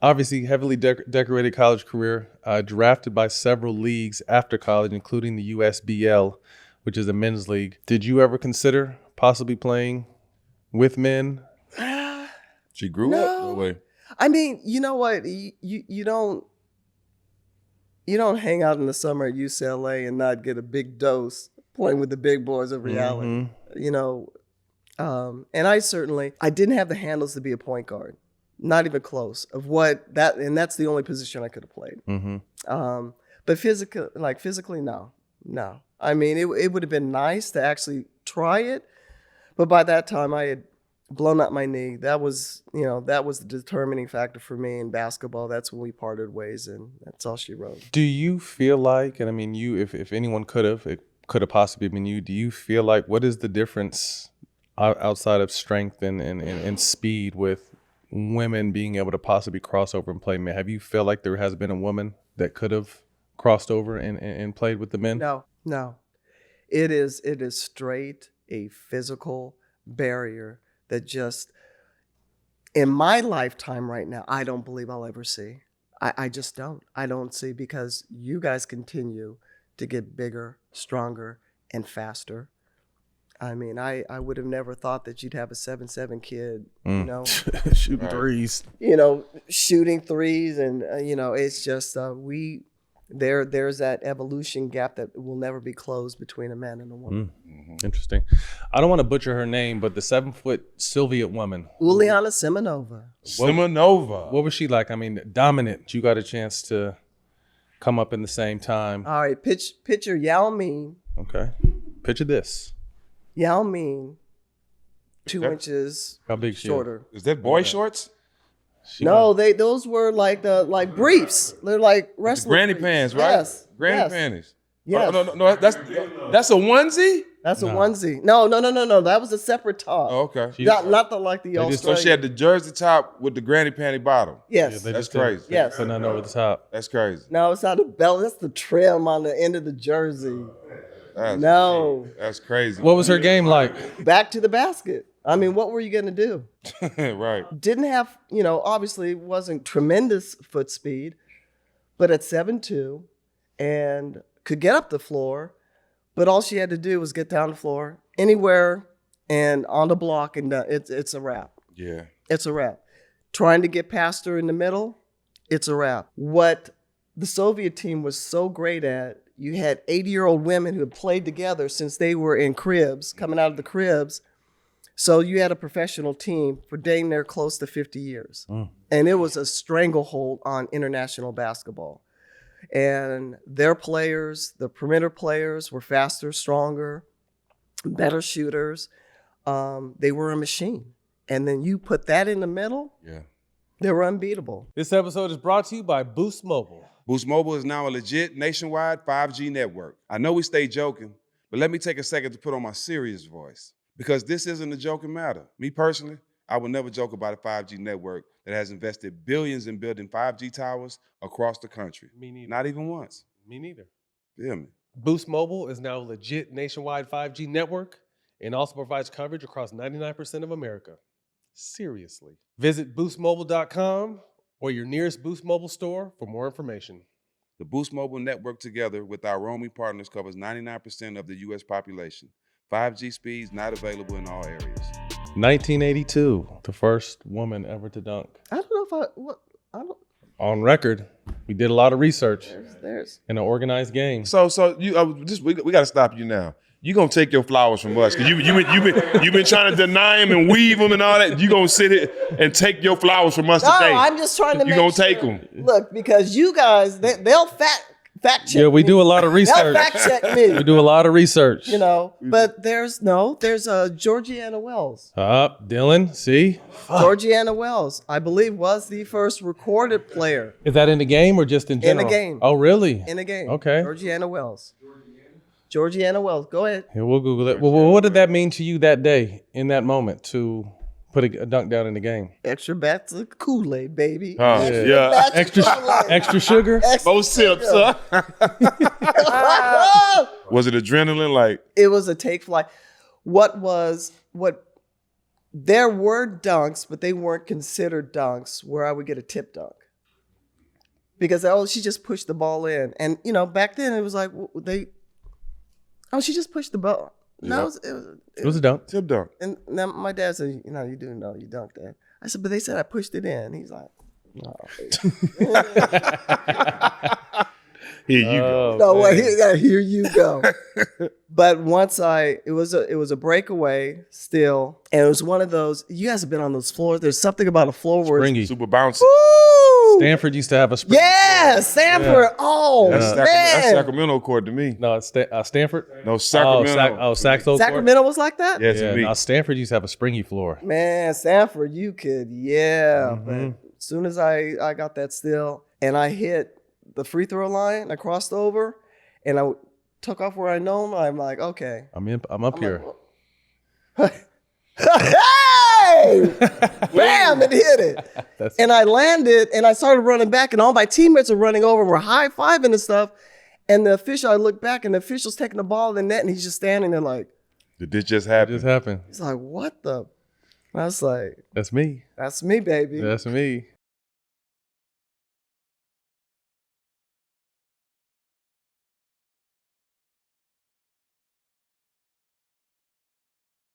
Obviously, heavily decorated college career, drafted by several leagues after college, including the USBL, which is a men's league. Did you ever consider possibly playing with men? She grew up that way. I mean, you know what? You don't hang out in the summer at UCLA and not get a big dose playing with the big boys of reality. Mm-hmm. You know, and I didn't have the handles to be a point guard. Not even close of and that's the only position I could have played. Mm-hmm. But physically, no. I mean, it would have been nice to actually try it, but by that time I had blown out my knee. That was the determining factor for me in basketball. That's when we parted ways, and that's all she wrote. Do you feel like, and I mean, if anyone could have, it could have possibly been you. Do you feel like, what is the difference outside of strength and speed with women being able to possibly cross over and play men? Have you felt like there has been a woman that could have crossed over and played with the men? No. It is straight a physical barrier that just, in my lifetime right now, I don't believe I'll ever see. I just don't. I don't see, because you guys continue to get bigger, stronger, and faster. I mean, I would have never thought that you'd have a 7'7" kid, shooting threes, shooting threes, and it's just there's that evolution gap that will never be closed between a man and a woman. Mm-hmm. Interesting. I don't want to butcher her name, but the 7-foot Soviet woman, Uliana Simonova. What was she like? I mean, dominant. You got a chance to come up in the same time. All right, picture Yao Ming. Okay, picture this. Yao Ming, 2 inches how big shorter. Is that boy shorts? Those were like briefs. They're like wrestling. Granny briefs. pants, right? Yes. Granny panties. Yes. Oh, no, that's a onesie? That's a onesie. No. That was a separate top. Oh, okay. Not the Australian. So she had the jersey top with the granny panty bottom. Yes. That's crazy. Yes. Put nothing over the top. That's crazy. No, it's not a belt. That's the trim on the end of the jersey. That's crazy. What was her game like? Back to the basket. I mean, what were you going to do? Right. Didn't have, obviously wasn't tremendous foot speed, but at 7'2", and could get up the floor, but all she had to do was get down the floor anywhere and on the block, and it's a wrap. Yeah. It's a wrap. Trying to get past her in the middle, it's a wrap. What the Soviet team was so great at, you had 80-year-old women who had played together since they were in cribs, coming out of the cribs. So you had a professional team for dang near close to 50 years. And it was a stranglehold on international basketball. And their players, the perimeter players, were faster, stronger, better shooters. They were a machine. And then you put that in the middle, they were unbeatable. This episode is brought to you by Boost Mobile. Boost Mobile is now a legit nationwide 5G network. I know we stay joking, but let me take a second to put on my serious voice. Because this isn't a joking matter. Me personally, I would never joke about a 5G network that has invested billions in building 5G towers across the country. Me neither. Not even once. Me neither. Feel me? Boost Mobile is now a legit nationwide 5G network and also provides coverage across 99% of America. Seriously. Visit boostmobile.com or your nearest Boost Mobile store for more information. The Boost Mobile network, together with our roaming partners, covers 99% of the U.S. population. 5G speeds not available in all areas. 1982, the first woman ever to dunk. I don't know On record, we did a lot of research there's in an organized game. So you we got to stop you now. You gonna take your flowers from us because you've been trying to deny them and weave them and all that. You gonna sit here and take your flowers from us today? No, I'm just trying to. You gonna take them? Look, because you guys, they'll fact check. Yeah, we do a lot of research. They'll fact check me. We do a lot of research. But there's Georgiana Wells. Dylan, see? Georgiana Wells, I believe, was the first recorded player. Is that in the game or just in general? In the game. Oh, really? In the game. Okay. Georgiana Wells. Go ahead. Here, we'll Google it. Well, what did that mean to you that day, in that moment, to put a dunk down in the game? Extra bats of Kool-Aid, baby. Yeah. Extra sugar? Most sips, huh? Was it adrenaline? It was a take flight. There were dunks, but they weren't considered dunks where I would get a tip dunk. because she just pushed the ball in. And, back then it was like, she just pushed the ball. No, It was a dunk. Tip dunk. And then my dad said, you do know you dunked that. I said, but they said I pushed it in. He's like, no. Here you go. No way. Here you go. But once it was a breakaway still, and it was one of those. You guys have been on those floors. There's something about a floor where Springy. Super bouncy. Woo! Stanford used to have a springy. Yeah, Stanford. Yeah. Oh That's man, Sacramento court to me. No, it's Stanford. No, Sacramento. Saxo. Sacramento was like that. Yeah, Yeah, to me. no, Stanford used to have a springy floor. Man, Stanford, you could, yeah. Mhm. But as soon as I got that steal and I hit the free throw line, I crossed over and I took off where I know. I'm like, okay. I'm up here. Like, hey! Bam! It hit it. That's And I landed and I started running back and all my teammates are running over and we're high-fiving and stuff. And the official, I look back and the official's taking the ball in the net and he's just standing there like, Did this just it happen? just happened. he's like, what the? And I was like, That's me. that's me, baby. That's me.